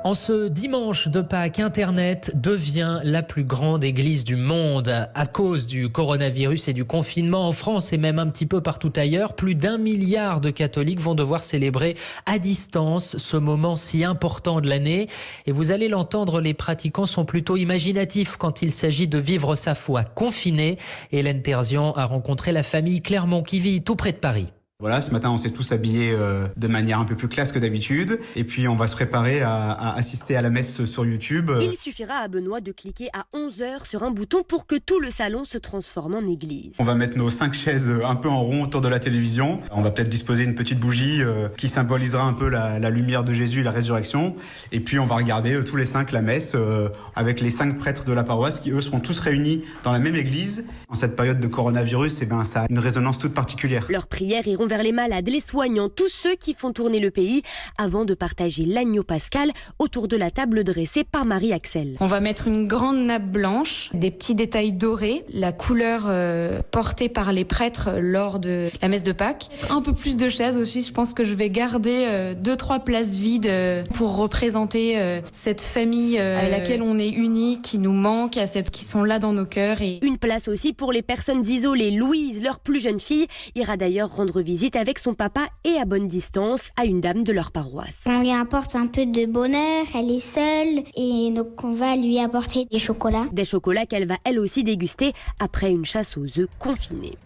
En ce dimanche de Pâques, Internet devient la plus grande église du monde. À cause du coronavirus et du confinement en France et même un petit peu partout ailleurs, plus d'1 milliard de catholiques vont devoir célébrer à distance ce moment si important de l'année. Et vous allez l'entendre, les pratiquants sont plutôt imaginatifs quand il s'agit de vivre sa foi confinée. Hélène Terzian a rencontré la famille Clermont qui vit tout près de Paris. Voilà, ce matin, on s'est tous habillés de manière un peu plus classe que d'habitude. Et puis, on va se préparer à assister à la messe sur YouTube. Il suffira à Benoît de cliquer à 11h sur un bouton pour que tout le salon se transforme en église. On va mettre nos 5 chaises un peu en rond autour de la télévision. On va peut-être disposer une petite bougie qui symbolisera un peu la lumière de Jésus et la résurrection. Et puis, on va regarder tous les 5 la messe avec les 5 prêtres de la paroisse qui, eux, seront tous réunis dans la même église. En cette période de coronavirus, ça a une résonance toute particulière. Leurs prières iront vers les malades, les soignants, tous ceux qui font tourner le pays, avant de partager l'agneau pascal autour de la table dressée par Marie-Axel. On va mettre une grande nappe blanche, des petits détails dorés, la couleur portée par les prêtres lors de la messe de Pâques. Un peu plus de chaises aussi, je pense que je vais garder 2-3 places vides pour représenter cette famille à laquelle on est unis, qui nous manque, qui sont là dans nos cœurs. Et une place aussi pour les personnes isolées. Louise, leur plus jeune fille, ira d'ailleurs rendre visite avec son papa et à bonne distance à une dame de leur paroisse. On lui apporte un peu de bonheur, elle est seule et donc on va lui apporter des chocolats. Des chocolats qu'elle va elle aussi déguster après une chasse aux œufs confinée.